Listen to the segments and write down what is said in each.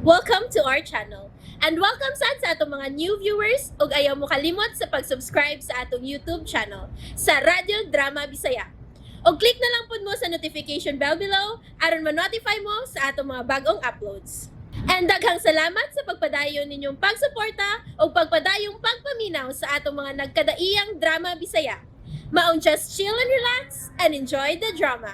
Welcome to our channel. And welcome sa atong mga new viewers ug ayaw mo kalimot sa pag-subscribe sa atong YouTube channel sa Radio Drama Bisaya. O click na lang pud mo sa notification bell below aron ma-notify mo sa atong mga bagong uploads. And daghang salamat sa pagpadayon ninyong pagsuporta o pagpadayong pagpaminaw sa atong mga nagkadaiyang Drama Bisaya. Maong just chill and relax and enjoy the drama.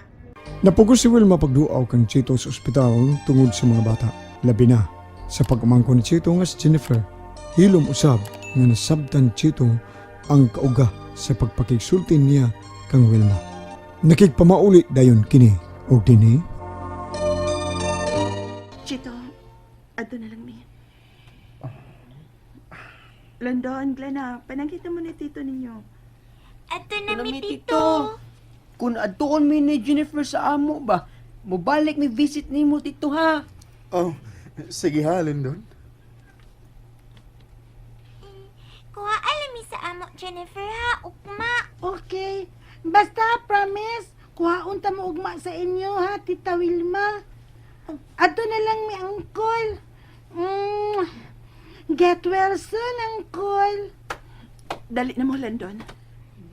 Napugos si Wilma pagduaw kang Chito sa ospital tungod sa mga bata. Labi na sa pag-umangko ni Chito nga si Jennifer. Hilom usab nga nasabtan Chito ang kauga sa pagpakigsulti niya kang Wilma. Nakigpamauli dayon kini og dinhi. Chito, ato na lang mi. London, Glenna, panangkita mo ni tito ninyo. Ato na mi Tito. tito. Kung adtuon mi ni Jennifer sa amo ba, mubalik mi visit nimo tito ha. Oh, sige ha, Lindon. Kuha alam mi sa amo Jennifer ha, ugma. Okay. Basta, promise, kuhaon ta mo ugma sa inyo, ha, Tita Wilma. Ato na lang mi angkol. Get well soon, angkol. Dali na mo, London.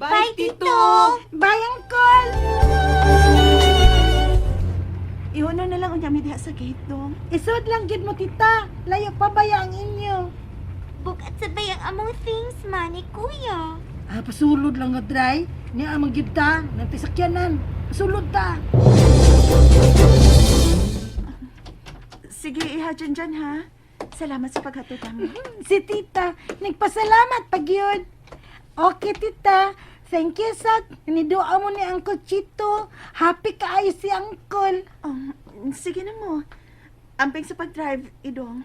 Bye, tito. Bye, angkol. Iwanan na lang unyami diha sa gate dong. Isod lang gid mo, tita. Layo pa ba ang inyo? Bukat sabay ang among things man ni kuya. Pasulod lang nga, dry. Niya amang gid ta. Nantisakyanan. Pasulod ta. Sige, iha dyan ha. Salamat sa paghatod namin. Si tita, nagpasalamat pag yun. Okay, tita. Thank you, sa nidua mo ni Uncle Chito. Happy kaayo si Uncle. Sige na mo. Amping sa pag-drive, idong.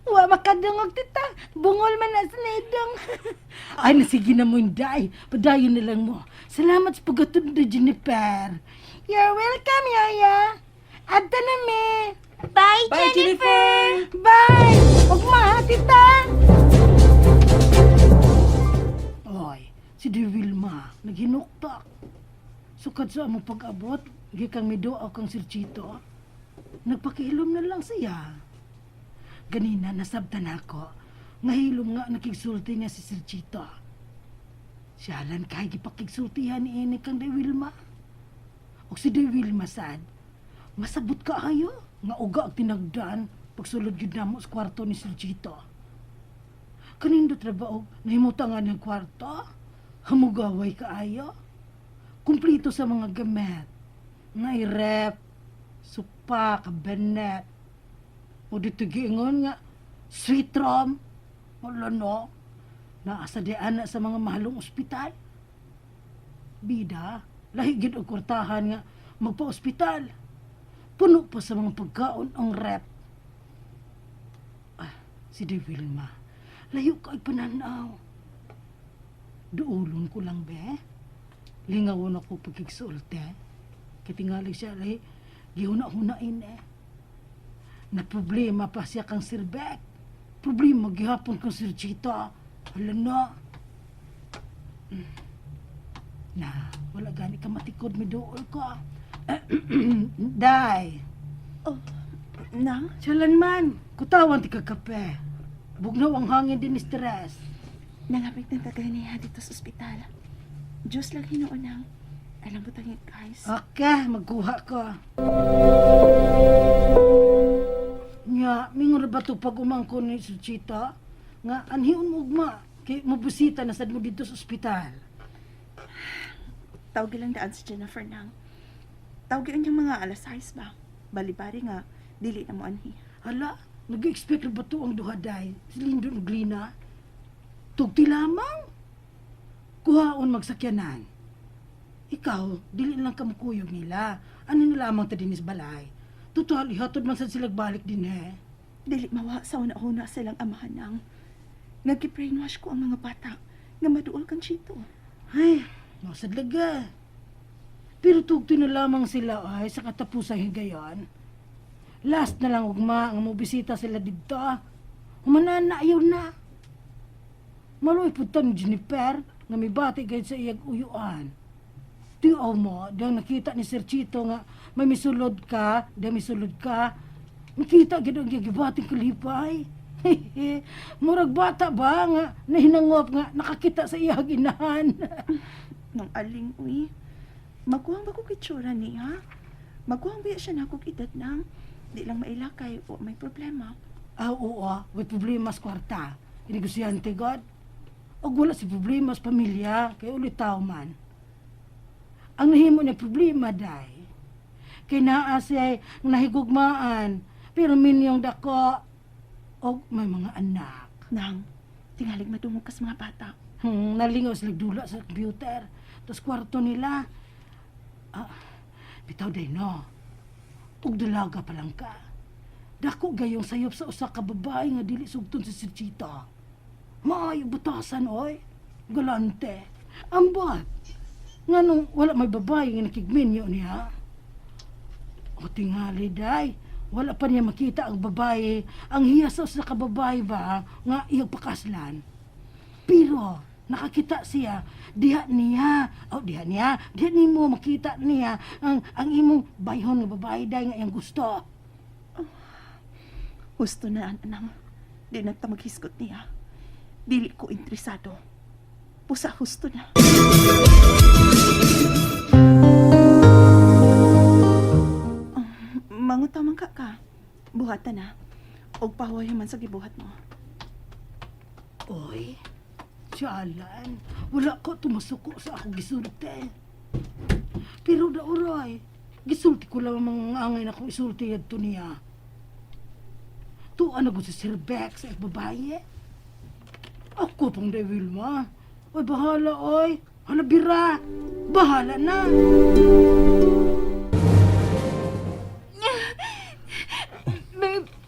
Wa makadungog, tita. Bungol man na sa naidong. Ay, nasige na mo, Inday. Padayon na lang mo. Salamat sa pagkatod na Jennifer. You're welcome, Yaya. Adta na me. Bye, Bye, Jennifer. Bye. Huwag ha, tita. Oy, si Di Wilma, naghinuktak. Sukad sa among pag-abot, gikang midoaw kang Sir Chito. Nagpakihilom na lang siya. Ganina, nasabtan ako. Ngahilom nga nakigsulti niya si Sir Chito. Siyalan kay gipakigsultihan ni ini kang Di Wilma. O si Di Wilma sad, masabot ka ayo nga uga ang tinagdan pagsulod yun na mo sa kwarto ni Sir Chito. Kanindo trabaho, nahimutangan ng kwarto? Hamugaway ka ayo? Kumplito sa mga gamit. Ngay rep, supa, kabinet. O dito giingon nga, sweet room. Wala no, naasa di anak sa mga mahalong ospital. Bida, lahigid og kwartahan nga magpa-ospital. Puno pa sa mga pagkaon ang rep. Si Di Wilma, layo ka ay pananaw. Duulon ko lang, be. Lingawon ako pagkigsulte. Katingali siya, lahi, gihuna-hunain Na problema pa siya kang Sir Beck. Problema gihapon kang Sir Chita. Hala na. Na, wala gani ka matikod, may duol ka. Day. Nang? Siyalan man, kutawan ti kakape. Bugnaw ang hangin din ni stress. Nangapit ng tagay niya dito sa ospital. Diyos lang hinoon nang. Alam mo tangit, guys. Okay, magkuha ko. Nga, mingon ba ito pag umangko ni Suchita? Nga, anhiun mo ugma. Kay mabusita na sad mo dito sa ospital. Tawag lang daan si Jennifer nang. Tawag yun yung mga alas 6 ba? Balibari nga, dili na mo anhi. Hala, nag-expect na ba ito ang duhaday? Si Lindon ug Lina? Tugti lamang? Kuhaon magsakyanan. Ikaw, dili lang kamukuyog nila. Ano na lamang ta dinis balay? Total, ihatod man sad sila balik din Dili mawa sa una-una silang amahan nang. Nag-brainwash ko ang mga bata nga maduol kang Chito. Ay, masadlaga. Pero tugti na lamang sila ay sa katapusan higayon. Last na lang ugma ang mobisita sila dito. Humanan na ayaw na. Maloy putan ni Jennifer nga may bati gayud sa iyag uyuan. Tiyaw mo, diyang nakita ni Sir Chito nga may misulod ka, diyang misulod ka, Makita gid ang gigibating kalipay. Murag bata ba nga nahinangop nga nakakita sa iyang inahan. Nung aling, uy. Magkuhang ba ko kitsura niya? Magkuhang ba siya na akong edad nang di lang mailakay o may problema? Oo, may problema sa kwarta. Inegosyante God. Og wala si problema sa pamilya, kay ulit tao man. Ang nahimo niya problema, day. Kay naa siya nahigugmaan, pero minyong dako, og may mga anak. Nang, tingalig madungog ka sa mga bata. Nalingaw sila dula sa computer. Tapos kwarto nila. Bitaw day no. Ug dalaga pa lang ka. Dako gayong sayop sa usa ka babae nga dili sugton sa Sirchita. Maayo butasan oy. Galante. Ambat. Nganong wala may babae nga nakigminyo niya. O tingali day. Wala pa niya makita ang babae. Ang hiya sa usa ka babae ba nga iyang pakaslan. Pero nakakita siya diha nimo makita niya ang imong bayhon nga babae day nga iyang gusto. Gusto na, nang. Di na ta maghiskot niya. Dili ko interesado. Pusa husto na. Mangutamang ka. Buhatan na. Og pahuay man sa gibuhat mo. Oy, tiyalan, wala ko tumasuko sa ako gisulti. Pero dauray, gisulti ko lang mga angay na kong isulti yadto niya. Tuan ako sa Sirbex sa babae. Ako tong devil ma. Oy, bahala oy. Hala bira. Bahala na.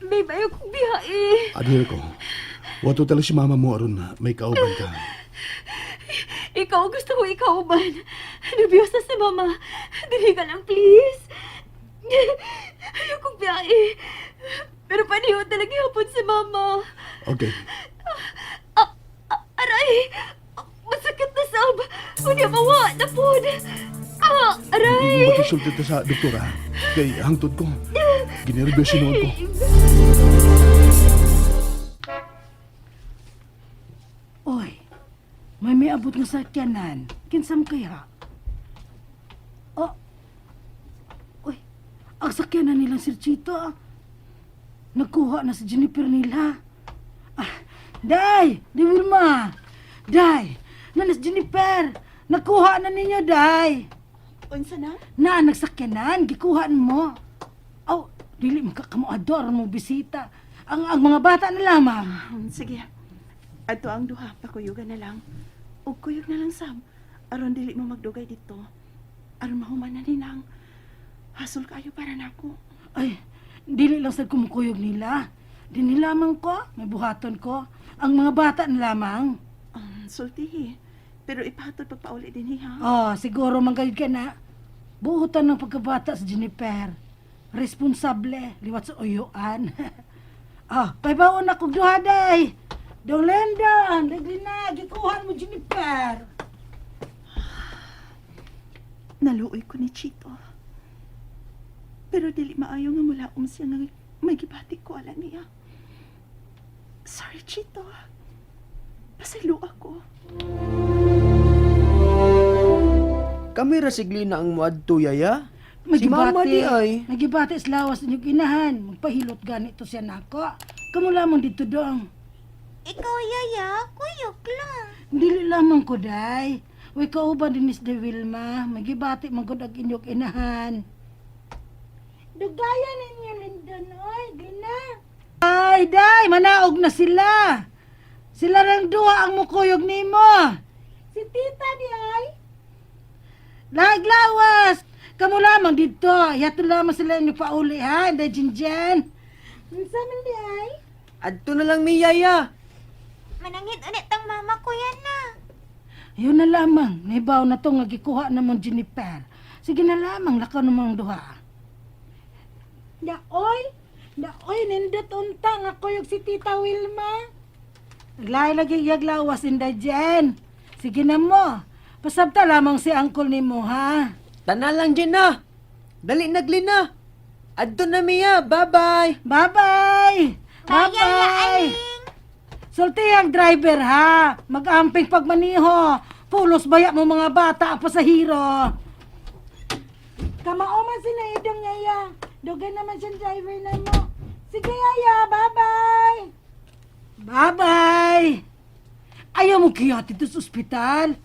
Babe, ayaw kong biyahe. Admiro ko. Wato talaga si mama mo aron na may kauban ka. Ikaw, gusto ko ikauban. Nervyosa si mama. Dili ka lang, please. Ayaw kong biyahe. Pero paniho talaga hapon si mama. Okay. Aray! Masakit na sab. Unya mawa na po. Aray! Makisulti ta sa doktora. Kay hangtod ko. Ginervyos sinuon ko. Oy, may abot nga sakyanan. Kinsam kaya? Oh, oy, ang sakyanan nilang Sirchito. Nagkuha na si Jennifer nila. Day! Di Wilma! Day! Nanas Jennifer! Nakuha na ninyo, Day! Unsa na? Na, nagsakyanan. Gikuhaan mo. Oh, dili makakamuador mo bisita. Ang mga bata na lamang. Sige. Ato ang duha. Pakuyugan na lang. O kuyog na lang, Sam. Aron dili mo magdugay dito. Aron mahuman na nilang. Hasol kayo para nako. Ay, dili lang sa kumukuyog nila. Dinilamang ko, may buhaton ko. Ang mga bata na lamang. Sultihi. Pero ipahatod pagpauli din ha. Oh, siguro manggayod ka na. Buhutan ng pagkabata sa Jennifer. Responsable, liwat sa uyuan. Paibaon na kong duha, day. Dong Lendon, naglinag, ikuhan mo Jennifer. Naluoy ko ni Chito. Pero dili maayo nga mula siya nga may gibatik ko ala niya. Sorry, Chito. Pasalo ako. Kami rasigli na ang muadto yaya. Si Magibati, mama di ay. nagibati sa lawas ninyong inahan. Magpahilot ganito siya nako. Kamu lamang dito dong. Ikaw, Yaya, kuyog lang. Dili lamang ko, day. Uy, kauban din de Wilma. Magibati magod ag inyong inahan. Dugaya ninyo, Lindon. Oy, gina. Ay, day, manaog na sila. Sila lang duha ang mukuyog nimo. Si tita di ay. Laglawas. Kamu lamang dito. Yato lamang sila inyo pauli, ha? Day, Jinjan. Sa man di ay. Adto na lang mi yaya. Manangit ulit ang mama ko yan na. Yun na lamang. Naibaw na to nga gikuha na mong Jennifer. Sige na lamang, lakaw namang duha. Daoy, nindot unta nga kuyog si Tita Wilma. Naglay lagi yaglawas inda dyan. Sige na mo. Pasabta lamang si uncle ni mo, ha? Tana lang dyan na. Dali naglina. Adto na Mia, bye-bye. Bye-bye! Bye-bye! Sulti ang driver ha! Mag-amping pagmaniho! Pulos baya mo mga bata ang pasahero! Kamao man si Naidong Yaya! Dugay naman siyang driver na mo! Sige Yaya! Bye-bye! Bye-bye! Ayaw mo kiyat dito sa ospital?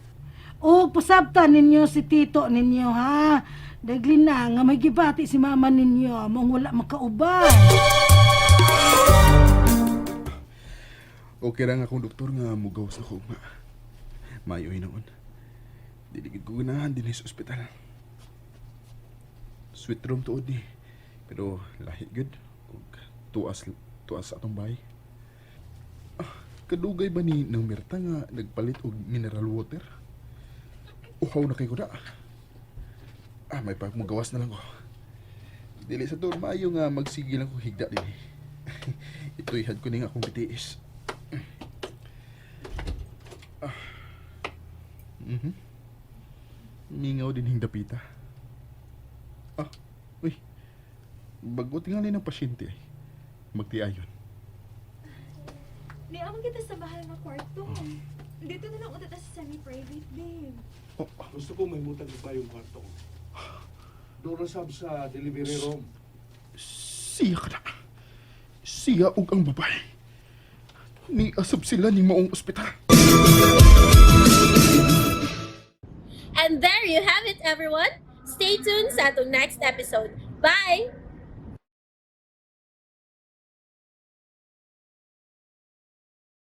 O pasabtan ninyo si tito ninyo ha! Dagli na nga may gibati si mama ninyo mong wala makauban. Okay ra nga akong doktor nga mugawas ako ugma. Mayoy noon. Diligid ko ganahan din sa ospital. Sweet room tuod ni. Pero lahi good. Ug tuas sa atong bahay. Kadugay ba ni nang Mirta nga nagpalit og mineral water? Uhaw na kay ko na. May pagmugawas na lang ko. Dili sa door maayo nga magsigil lang ko higda din. Ito'y had ko ning akong bitiis. Mingaw din hing dapita. Uy. Bago tingali ng pasyente ay. Magtiayon. Di amang kita sa bahal na kwarto. Dito na lang utat sa semi-private, babe. Gusto ko may mutag pa yung kwarto. Doon na sa delivery room. Siya ka na. Siya ug ang babae. Ni asab sila ni maong ospital. And there you have it, everyone. Stay tuned sa atong next episode. Bye!